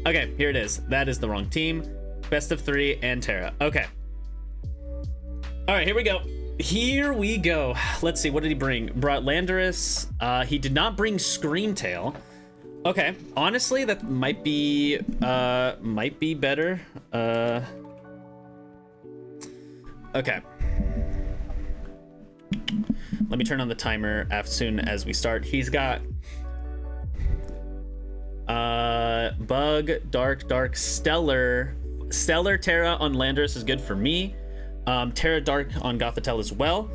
Okay, here it is. That is the wrong team. Best of 3 and Terra. Okay. All right, here we go. Here we go. Let's see, what did he bring? Brought Landorus. He did not bring Screamtail. Okay, honestly, that might be better. Okay. Let me turn on the timer as soon as we start. He's got Bug, Dark, Stellar Terra on Landorus is good for me. Terra Dark on Gothitelle as well.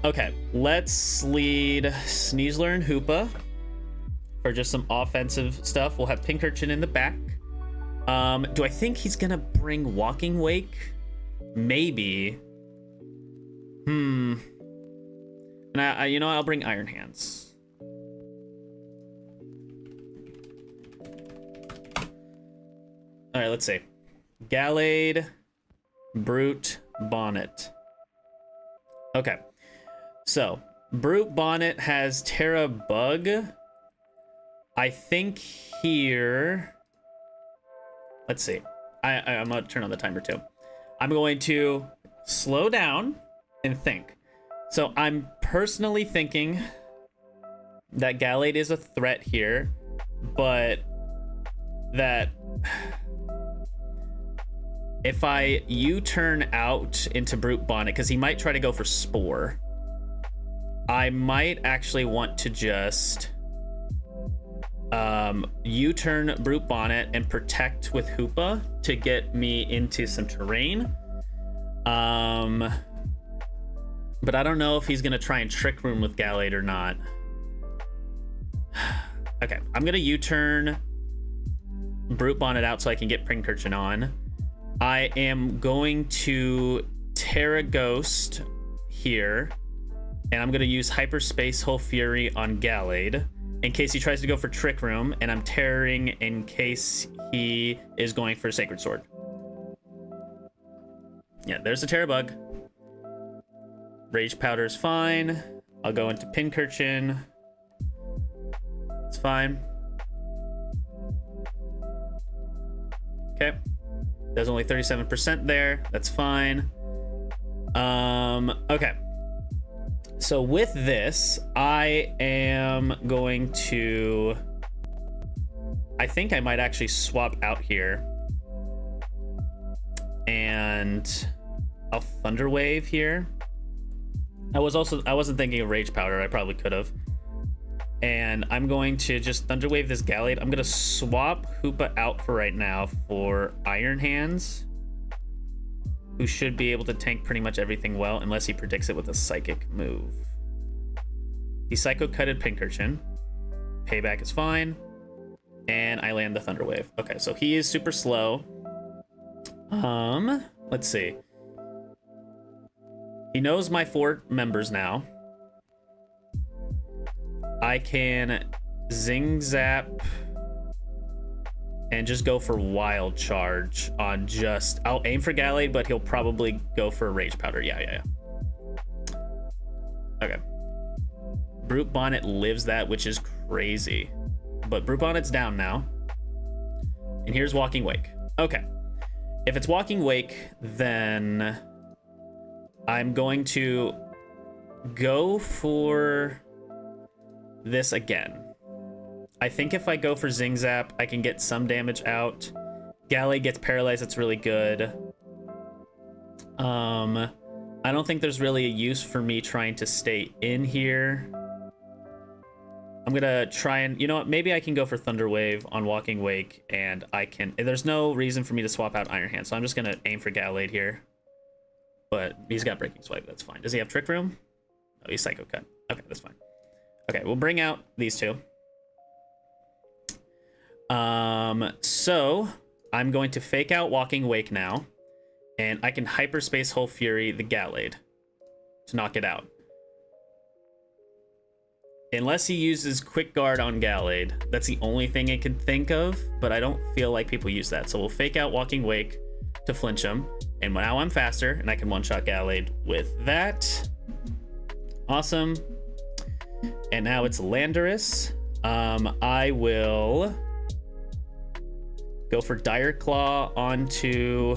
Okay, let's lead Sneasler and Hoopa for just some offensive stuff. We'll have Pincurchin in the back. Do I think he's gonna bring Walking Wake? Maybe. And you know, I'll bring Iron Hands. All right, let's see. Gallade, Brute, Bonnet. Okay, so Brute Bonnet has Terra Bug. I think here, let's see. I'm gonna turn on the timer too. I'm going to slow down and think. So I'm personally thinking that Gallade is a threat here, but that if I U-turn out into Brute Bonnet, because he might try to go for Spore, I might actually want to just U-turn Brute Bonnet and protect with Hoopa to get me into some terrain. But I don't know if he's gonna try and Trick Room with Gallade or not. Okay, I'm gonna U-turn Brute Bonnet out so I can get Pincurchin on. I am going to Terra Ghost here, and I'm gonna use Hyperspace Whole Fury on Gallade in case he tries to go for Trick Room, and I'm Terroring in case he is going for Sacred Sword. Yeah, there's the Terra Bug. Rage Powder is fine. I'll go into Pincurchin. It's fine. Okay. There's only 37% there. That's fine. Okay. So with this, I am going to... I think I might actually swap out here. And I'll Thunder Wave here. I wasn't thinking of Rage Powder. I probably could have. And I'm going to just Thunder Wave this Gallade. I'm going to swap Hoopa out for right now for Iron Hands, who should be able to tank pretty much everything well, unless he predicts it with a Psychic move. He Psycho Cutted Pincurchin. Payback is fine. And I land the Thunder Wave. Okay, so he is super slow. Let's see. He knows my 4 members now. I can Zing Zap and just go for Wild Charge on just... I'll aim for Gallade, but he'll probably go for Rage Powder. Yeah. Okay. Brute Bonnet lives that, which is crazy. But Brute Bonnet's down now. And here's Walking Wake. Okay. If it's Walking Wake, then I'm going to go for this again. I think if I go for Zing Zap, I can get some damage out. Gallade gets paralyzed, it's really good. I don't think there's really a use for me trying to stay in here. I'm gonna try and, you know what, maybe I can go for Thunder Wave on Walking Wake, and there's no reason for me to swap out Iron Hand, so I'm just gonna aim for Gallade here. But he's got Breaking Swipe, that's fine. Does he have Trick Room? Oh, he's Psycho Cut. Okay, that's fine. Okay, we'll bring out these two. So I'm going to fake out Walking Wake now, and I can Hyperspace Whole Fury the Gallade to knock it out. Unless he uses Quick Guard on Gallade. That's the only thing I can think of, but I don't feel like people use that. So we'll fake out Walking Wake to flinch him, and now I'm faster, and I can one-shot Gallade with that. Awesome. And now it's Landorus. I will Go for Dire Claw onto...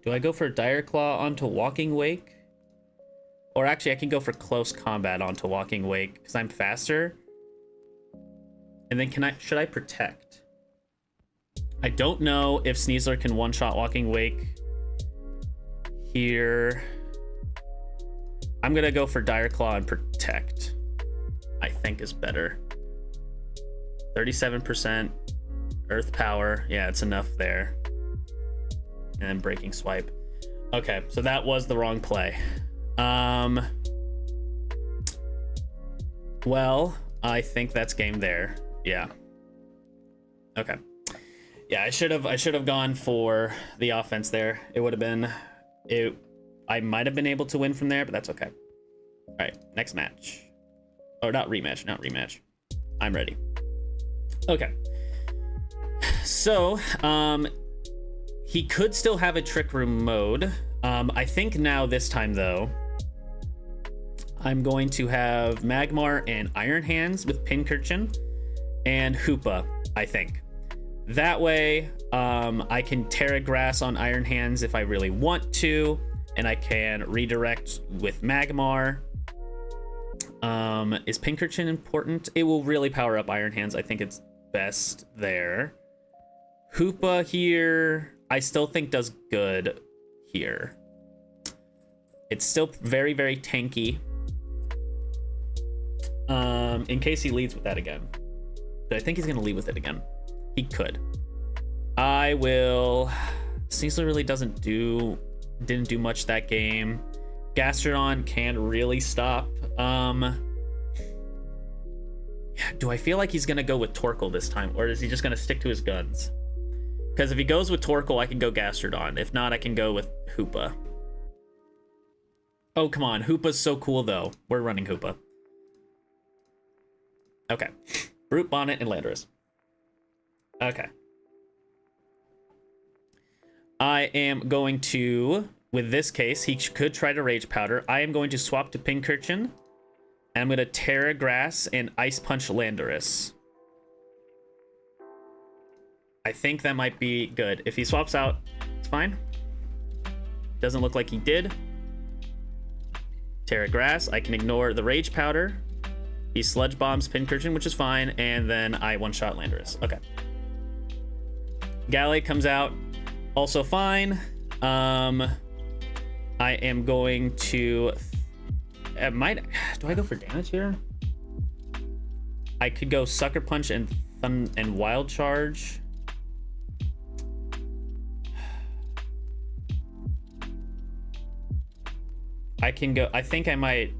Do I go for Dire Claw onto Walking Wake? Or actually, I can go for Close Combat onto Walking Wake because I'm faster. And then should I Protect? I don't know if Sneasler can one-shot Walking Wake here. I'm gonna go for Dire Claw and Protect. I think is better. 37% Earth Power. Yeah, it's enough there. And then Breaking Swipe. Okay, so that was the wrong play. Well, I think that's game there. Yeah. Okay. Yeah, I should have gone for the offense there. It would have been I might have been able to win from there, but that's okay. All right, next match. Or not rematch. I'm ready. Okay. So, he could still have a Trick Room mode. I think now this time though, I'm going to have Magmar and Iron Hands with Pincurchin and Hoopa, I think. That way, I can Terra Grass on Iron Hands if I really want to, and I can redirect with Magmar. Is Pincurchin important? It will really power up Iron Hands. I think it's best there. Hoopa here, I still think does good here. It's still very, very tanky. In case he leads with that again. But I think he's gonna lead with it again. He could. I will... Sneasler really didn't do much that game. Gastrodon can really stop. Do I feel like he's gonna go with Torkoal this time, or is he just gonna stick to his guns? Because if he goes with Torkoal, I can go Gastrodon. If not, I can go with Hoopa. Oh, come on. Hoopa's so cool, though. We're running Hoopa. Okay. Brute, Bonnet, and Landorus. Okay. I am going to, with this case, he could try to Rage Powder. I am going to swap to Pincurchin. And I'm going to Terra Grass and Ice Punch Landorus. I think that might be good. If he swaps out, it's fine. Doesn't look like he did. Terra Grass, I can ignore the Rage Powder. He Sludge Bombs Pincurchin, which is fine, and then I one-shot Landorus. Okay. Gallade comes out, also fine. I am going to... do I go for damage here? I could go Sucker Punch and Wild Charge. I can go... I think I might...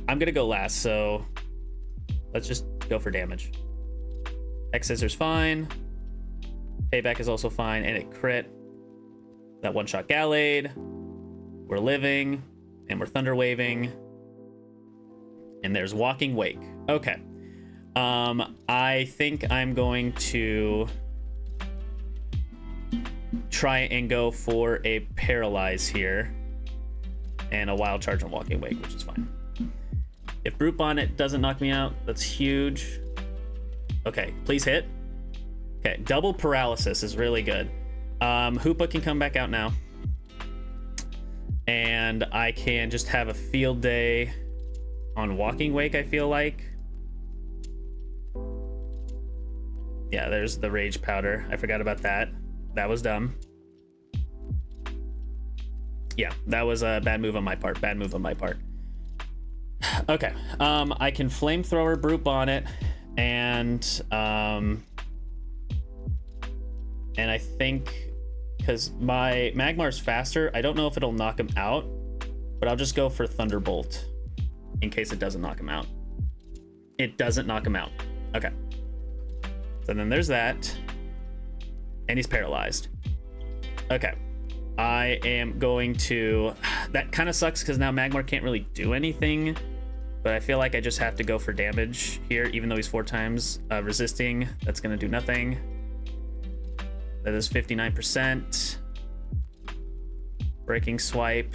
I'm gonna go last, so let's just go for damage. X Scissor's fine. Payback is also fine, and it crit. That one-shot Gallade. We're living, and we're Thunder Waving. And there's Walking Wake. Okay. I think I'm going to try and go for a Paralyze here. And a Wild Charge on Walking Wake, which is fine. If Brute Bonnet doesn't knock me out, that's huge. Okay, please hit. Okay, double paralysis is really good. Hoopa can come back out now. And I can just have a field day on Walking Wake, I feel like. Yeah, there's the Rage Powder. I forgot about that. That was dumb. Yeah, that was a bad move on my part. Okay, I can Flamethrower Brute Bonnet, and I think, because my Magmar's faster, I don't know if it'll knock him out, but I'll just go for Thunderbolt in case it doesn't knock him out. It doesn't knock him out. Okay. So then there's that, and he's paralyzed. Okay. I am going to... That kind of sucks because now Magmar can't really do anything. But I feel like I just have to go for damage here, even though he's 4 times resisting. That's going to do nothing. That is 59%. Breaking Swipe.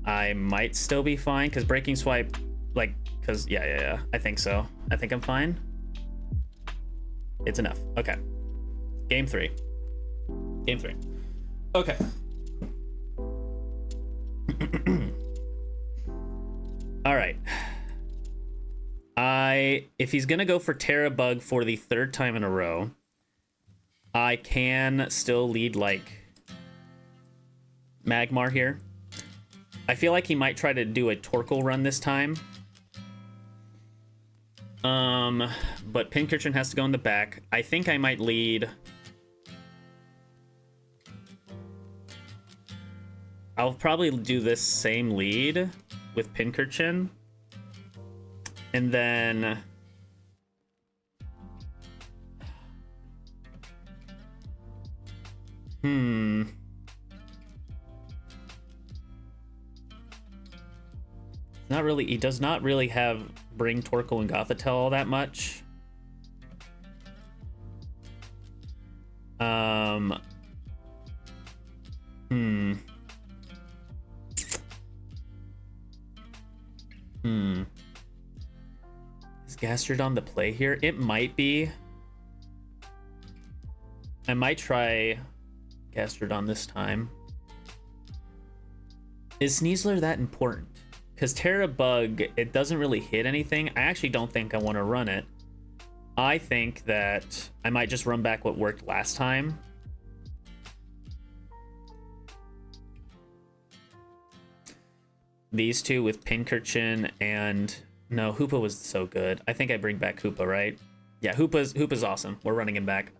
I might still be fine because Breaking Swipe, like, because yeah, I think so. I think I'm fine. It's enough. Okay. Game 3. Game 3. Okay. All right. If he's gonna go for Terrabug for the 3rd time in a row, I can still lead like Magmar here. I feel like he might try to do a Torkoal run this time. But Pincurchin has to go in the back. I think I might lead. I'll probably do this same lead with Pincurchin. And then not really, he does not really have bring Torkoal and Gothitelle all that much. Is Gastrodon the play here? It might be. I might try Gastrodon this time. Is Sneasler that important? Because Terrabug, it doesn't really hit anything. I actually don't think I want to run it. I think that I might just run back what worked last time. These two with Pincurchin and... No, Hoopa was so good. I think I bring back Hoopa, right? Yeah, Hoopa's awesome. We're running him back.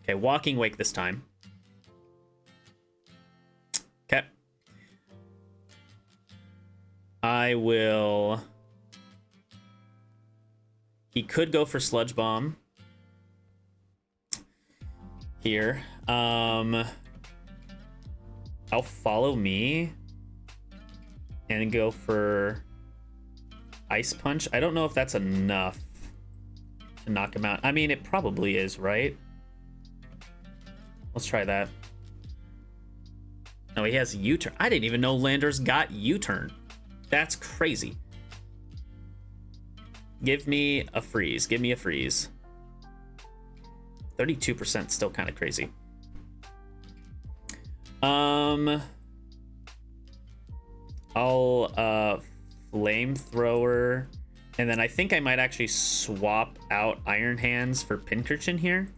Okay, Walking Wake this time. Okay. I will... He could go for Sludge Bomb here. I'll follow me and go for Ice Punch. I don't know if that's enough to knock him out. I mean, it probably is, right? Let's try that. No, he has U-turn. I didn't even know Landorus got U-turn. That's crazy. Give me a freeze. Give me a freeze. 32% still kind of crazy. I'll Flamethrower, and then I think I might actually swap out Iron Hands for Pincurchin here.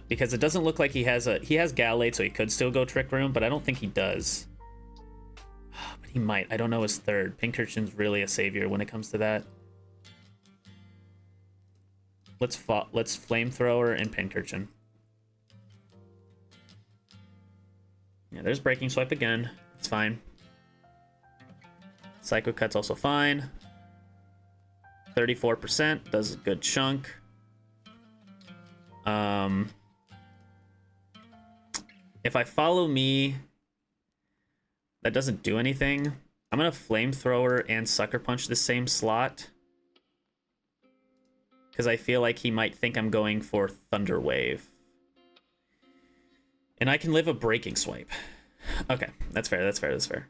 Because it doesn't look like he has Gallade, so he could still go Trick Room, but I don't think he does. But he might. I don't know his 3rd. Pincurchin's really a savior when it comes to that. Let's Flamethrower and Pincurchin. Yeah, there's Breaking Swipe again. It's fine. Psycho Cut's also fine. 34% does a good chunk. If I follow me, that doesn't do anything. I'm gonna Flamethrower and Sucker Punch the same slot, because I feel like he might think I'm going for Thunder Wave. And I can live a Breaking Swipe. Okay, that's fair, that's fair, that's fair.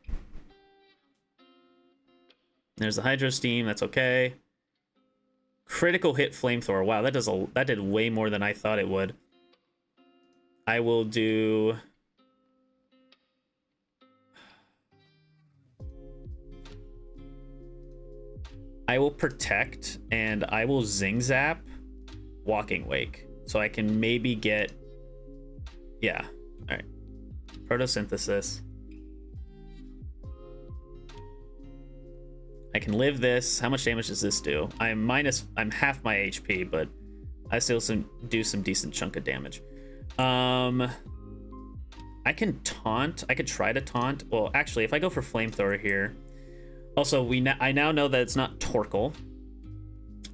There's the Hydro Steam, that's okay. Critical hit Flamethrower. Wow, that did way more than I thought it would. I will do... I will Protect, and I will Zing Zap Walking Wake. So I can maybe get... Yeah, alright. Photosynthesis. I can live this. How much damage does this do? I'm half my HP, but I still do some decent chunk of damage. I can taunt. I could try to taunt. Well, actually, if I go for Flamethrower here. Also, I now know that it's not Torkoal,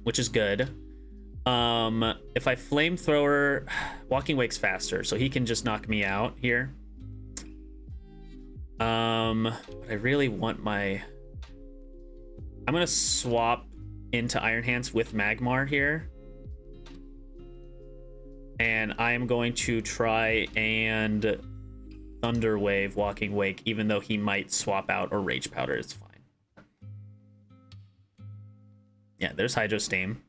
which is good. If I Flamethrower, Walking Wake's faster, so he can just knock me out here. But I really want my... I'm gonna swap into Iron Hands with Magmar here. And I am going to try and Thunder Wave Walking Wake, even though he might swap out or Rage Powder. It's fine. Yeah, there's Hydro Steam.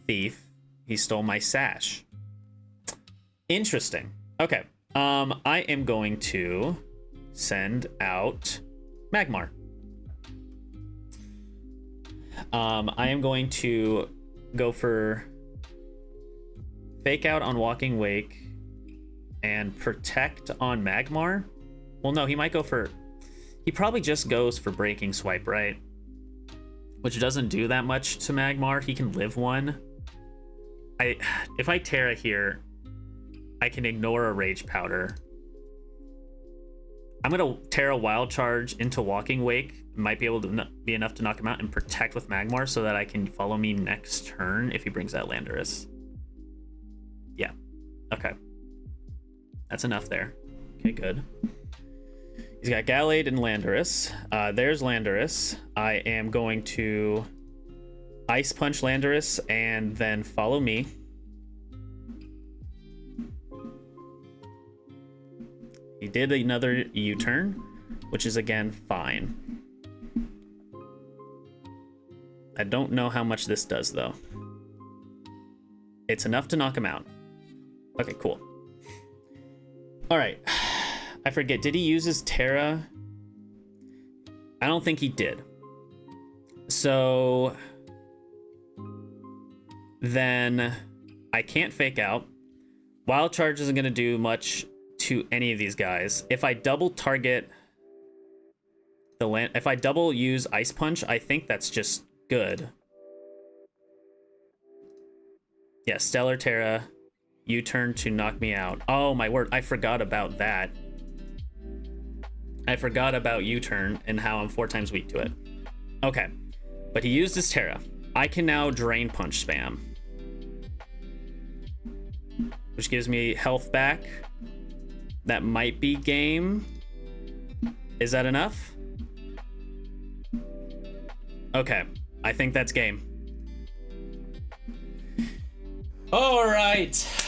Thief. He stole my sash. Interesting. Okay. I am going to send out Magmar. I am going to go for Fake Out on Walking Wake and Protect on Magmar. Well, no, he might go for... He probably just goes for Breaking Swipe, right? Which doesn't do that much to Magmar. He can live one. If I Terra here, I can ignore a Rage Powder. I'm gonna Terra Wild Charge into Walking Wake. Might be able to be enough to knock him out and protect with Magmar so that I can follow me next turn if he brings that Landorus. Yeah. Okay. That's enough there. Okay, good. He's got Gallade and Landorus. There's Landorus. I am going to Ice Punch Landorus and then follow me. He did another U-turn, which is again fine. I don't know how much this does though. It's enough to knock him out. Okay, cool. All right. I forget, did he use his Terra? I don't think he did. So then I can't Fake Out. Wild Charge isn't going to do much to any of these guys. If I double target the land, if I double use Ice Punch, I think that's just good. Yeah, Stellar Terra, U-turn to knock me out. Oh my word, I forgot about that. I forgot about U-turn and how I'm 4 times weak to it. Okay, but he used his Terra. I can now Drain Punch spam, which gives me health back. That might be game. Is that enough? Okay, I think that's game. All right.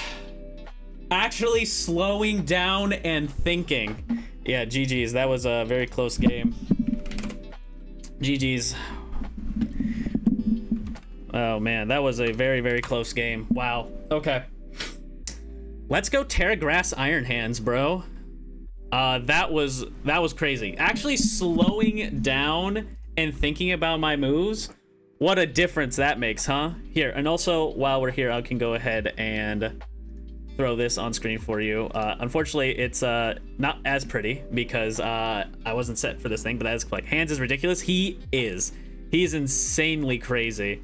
Actually slowing down and thinking. Yeah, GG's. That was a very close game. GG's. Oh man, that was a very, very close game. Wow. Okay. Let's go Terra Grass Iron Hands, bro. That was crazy. Actually slowing down and thinking about my moves. What a difference that makes, huh? Here, and also while we're here, I can go ahead and throw this on screen for you. Unfortunately, it's not as pretty because I wasn't set for this thing, but that's like Hands is ridiculous. He's insanely crazy.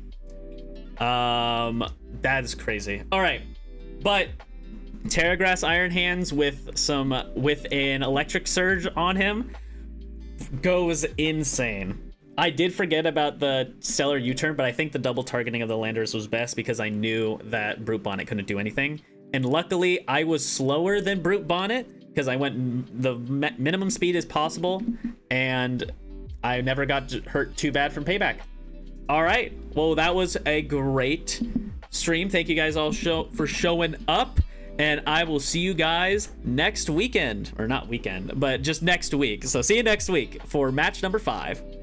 That is crazy. All right, but Terra Grass Iron Hands with an Electric Surge on him goes insane. I did forget about the Stellar U-turn, but I think the double targeting of the Landorus was best because I knew that Brute Bonnet couldn't do anything. And luckily, I was slower than Brute Bonnet because I went the minimum speed as possible, and I never got hurt too bad from payback. All right, well, that was a great stream. Thank you guys all for showing up, and I will see you guys next weekend. Or not weekend, but just next week. So see you next week for match number 5.